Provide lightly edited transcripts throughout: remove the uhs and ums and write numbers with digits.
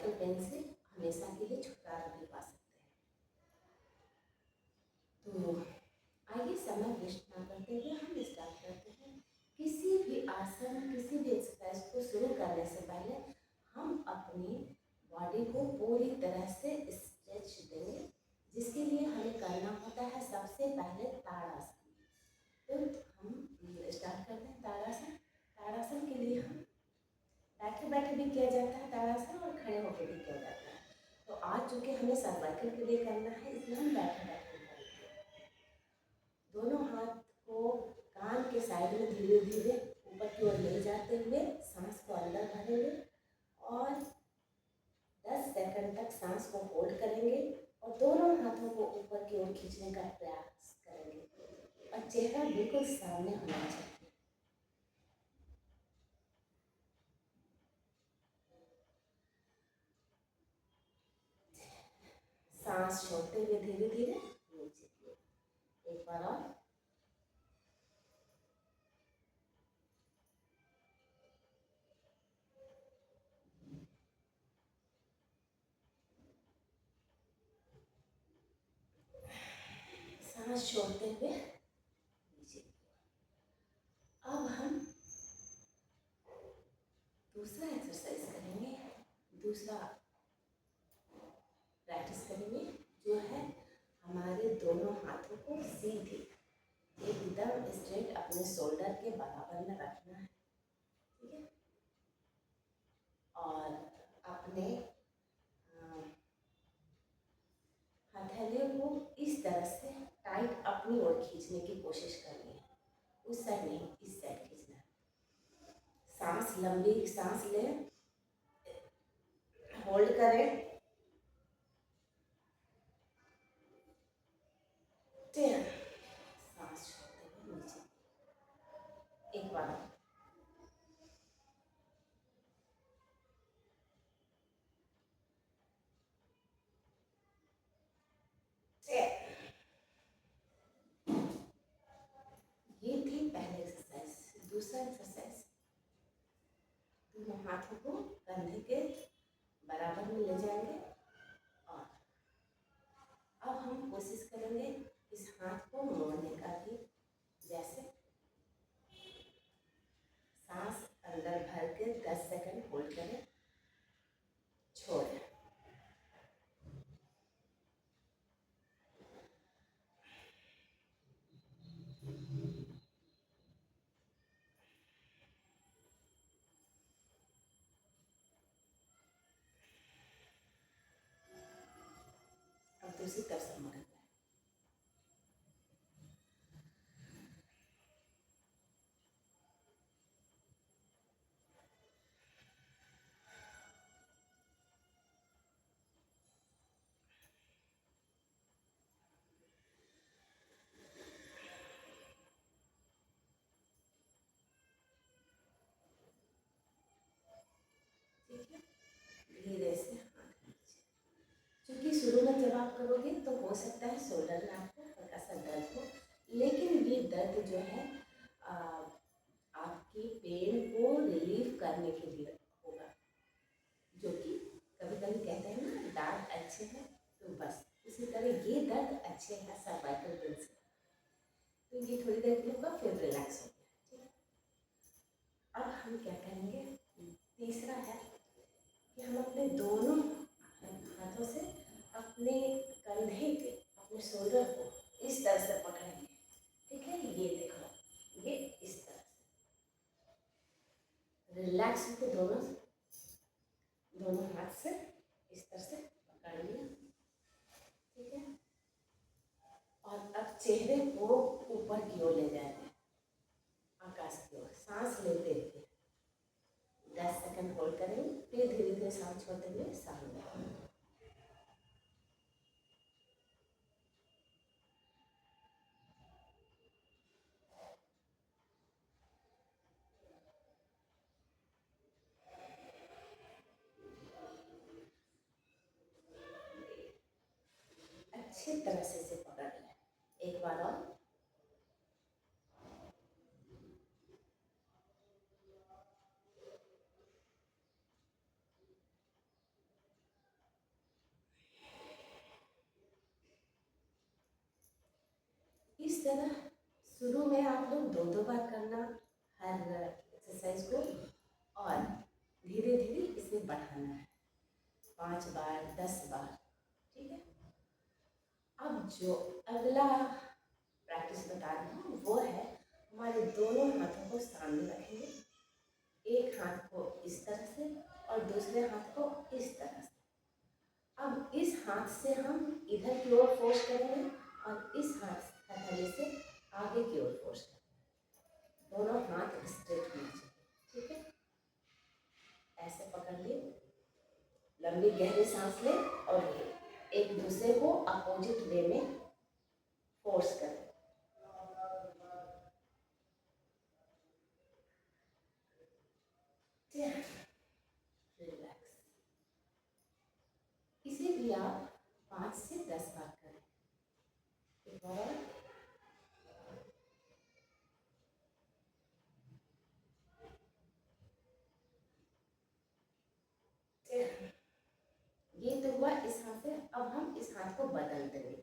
Cervical pain से हमेशा के लिए छुटकारा भी पा सकते हैं। तो आइए समय वेस्ट ना करते हुए हम स्टार्ट करते हैं। किसी भी आसन, किसी भी एक्सरसाइज को शुरू करने से पहले हम अपनी बॉडी को पूरी तरह से स्ट्रेच देंगे, जिसके लिए हमें करना होता है सबसे पहले ताड़ासन। तो हम स्टार्ट करते हैं ताड़ासन। ताड़ासन के लिए हम बैठे बैठे भी किया जाता है ताड़ासन, और खड़े होकर भी किया जाता है। तो आज चूँकि हमें सर्वाइकल के लिए करना है, इसलिए हम बैठे बैठे करेंगे। दोनों हाथ को कान के साइड में धीरे धीरे ऊपर की ओर ले जाते हुए सांस को अंदर भरेंगे और 10 सेकंड तक सांस को होल्ड करेंगे और दोनों हाथों को ऊपर की ओर खींचने का प्रयास करेंगे और चेहरा बिल्कुल सामने होना चाहिए। सांस छोड़ते हुए धीरे धीरे नीचे की ओर। एक बार और। सांस छोड़ते हुए नीचे की ओर। अब हम दूसरा एक्सरसाइज करेंगे, दूसरा प्रैक्टिस करेंगे, जो है हमारे दोनों हाथों को सीधे एकदम स्ट्रेट अपने शोल्डर के बराबर में रखना है, ठीक है। और अपने हथेलियों को इस तरह से टाइट अपनी ओर खींचने की कोशिश करनी है, उस साइड नहीं, इस साइड खींचना है। सांस लंबी सांस लें, होल्ड करें, 10, सांस छोड़ते हुए नीचे। एक बार। ये थी पहली एक्सरसाइज। दूसरा एक्सरसाइज, दोनों हाथों को कंधे के बराबर में ले जाएंगे और अब हम कोशिश करेंगे इस हाथ को मोड़ने का भी। जैसे सांस अंदर भर के 10 सेकंड होल्ड करें, छोड़ें। अब दूसरी तरफ से मोड़ें। ठीक है, धीरे से हाथ नीचे। क्योंकि शुरू में जब आप करोगे तो हो सकता है शोल्डर में आपको हल्का सा दर्द हो, लेकिन ये दर्द जो है आपकी पेन को रिलीव करने के लिए होगा। जो कि कभी कभी कहते हैं ना, दर्द अच्छे हैं, तो बस उसी तरह ये दर्द अच्छे हैं सर्वाइकल पेन से। तो ये थोड़ी देर के लिए होगा, फिर रिलैक्स हो गया, ठीक है। अब हम क्या करेंगे, तीसरा है कि हम अपने दोनों हाथों से अपने कंधे के, अपने शोल्डर को इस तरह से पकड़ेंगे, ठीक है। ये देखो, ये इस तरह से रिलैक्स होकर दोनों हाथ से इस तरह से पकड़ लिया, ठीक है। और अब चेहरे को ऊपर की ओर ले जाएंगे, आकाश की ओर। सांस लेते हुए 10 सेकंड होल्ड करेंगे, फिर धीरे धीरे सांस छोड़ते हुए सामने। अच्छी तरह से इसे पकड़ लें। एक बार और। इस तरह शुरू में आप लोग दो दो बार करना हर एक्सरसाइज को, और धीरे धीरे इसे बढ़ाना है, 5 बार 10 बार, ठीक है। अब जो अगला प्रैक्टिस बता रही हूँ वो है, हमारे दोनों हाथों को सामने रखेंगे, एक हाथ को इस तरह से और दूसरे हाथ को इस तरह से। अब इस हाथ से हम इधर की ओर फोर्स करेंगे और इस हाथ हथेली से आगे की ओर फोर्स करेंगे, दोनों हाथ स्ट्रेट होने चाहिए, ठीक है। ऐसे पकड़ लिए, लंबी गहरी सांस लें और एक दूसरे को अपोजिट वे में फोर्स करें। रिलैक्स। इसे भी आप 5 से 10 बार करें। एक बार ये तो हुआ इस हाथ से। अब हम इस हाथ को बदल देंगे,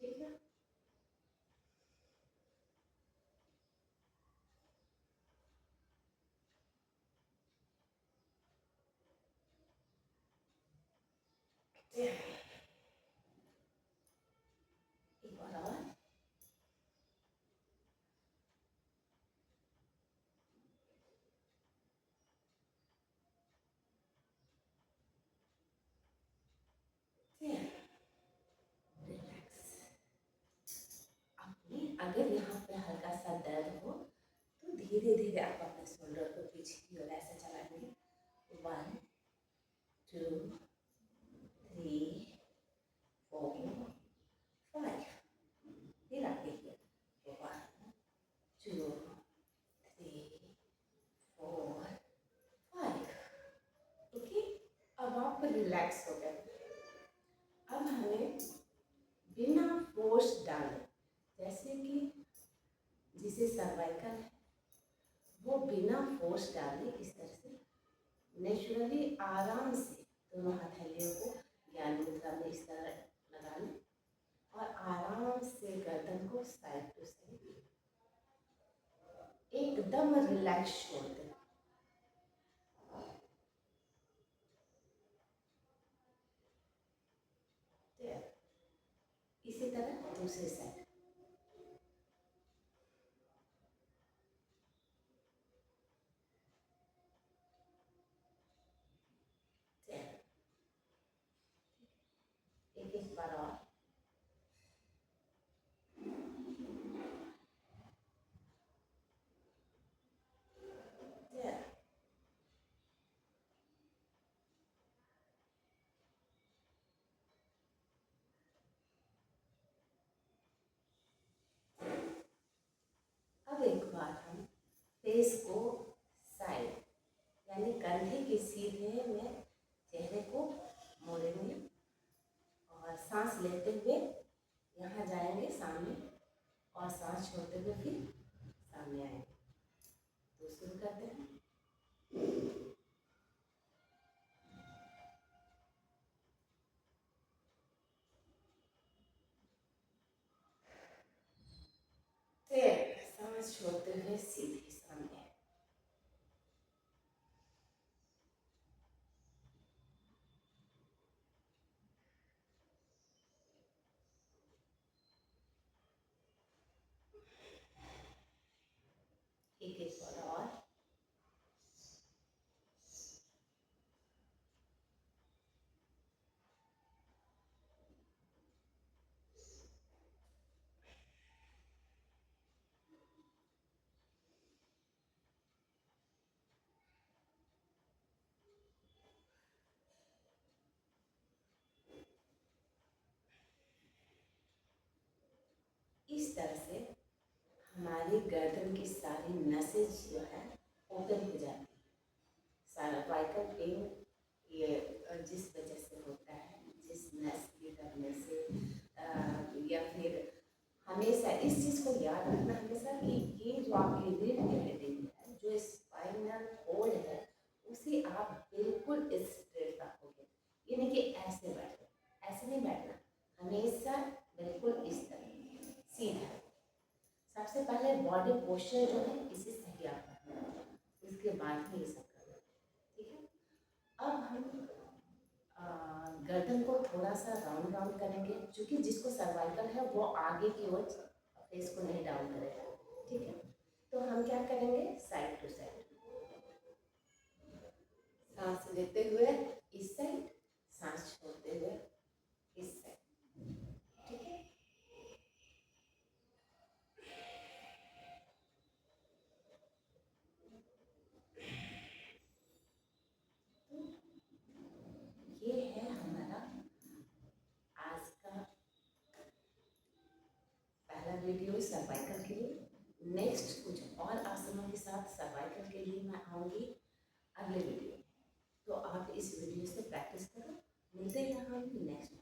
ठीक है। एक बार और। रिलैक्स। अपने अगर यहाँ पे हल्का सा दर्द हो तो धीरे धीरे आप अपने शोल्डर को पीछे की ओर ऐसे चलाएंगे। 1 2 3 4 5। फिर आगे किया 1 2 3 4 5। ओके, अब आप रिलैक्स हो गए। अब हमें बिना फोर्स डाले, जैसे कि जिसे सर्वाइकल है वो बिना फोर्स डाले इस तरह से नेचुरली आराम से दोनों हथेलियों को ज्ञान मुद्रा में इस तरह लगा लें और आराम से गर्दन को साइड टू साइड एकदम रिलैक्स छोड़ दें। इसी तरह दूसरे साइड। एक एक बार और। अब एक बार हम फेस को साइड यानी कंधे के सीधे में चेहरे को मोड़ेंगे और सांस लेते हुए यहाँ जाएंगे सामने और सांस छोड़ते हुए फिर सामने आएंगे। तो शुरू करते हैं। फिर सांस छोड़ते हुए सीधे सामने। एक एक बार और। इस तरह से हमारी गर्दन की सारी नसें जो है ओपन हो जाती है। सर्वाइकल पेन ये जिस वजह से होता है, जिस नस के दबने से या फिर हमेशा इस चीज़ को याद रखना हमेशा कि ये जो आपकी रीढ़ की हड्डी है, जो स्पाइनल कोड है, उसे आप बिल्कुल स्ट्रेट रखोगे। ये नहीं कि ऐसे बैठो, ऐसे नहीं बैठना, हमेशा बिल्कुल इस तरह सीधा। बॉडी पोस्चर जो है इसे सही आता है, इसके बाद ही ये सब करना है। ठीक है, अब हम गर्दन को थोड़ा सा राउंड राउंड करेंगे, क्योंकि जिसको सर्वाइकल है वो आगे की ओर फेस को नहीं डाउन करेगा। ठीक है, तो हम क्या करेंगे, साइड टू साइड सांस लेते हुए इस साइड, सांस छोड़ते हुए इस साइड। ठीक है, ये है हमारा आज का पहला वीडियो सर्वाइकल के लिए। नेक्स्ट कुछ और आसनों के साथ सर्वाइकल के लिए मैं आऊँगी अगले वीडियो। तो आप इस वीडियो से प्रैक्टिस करो। मिलते हैं हम नेक्स्ट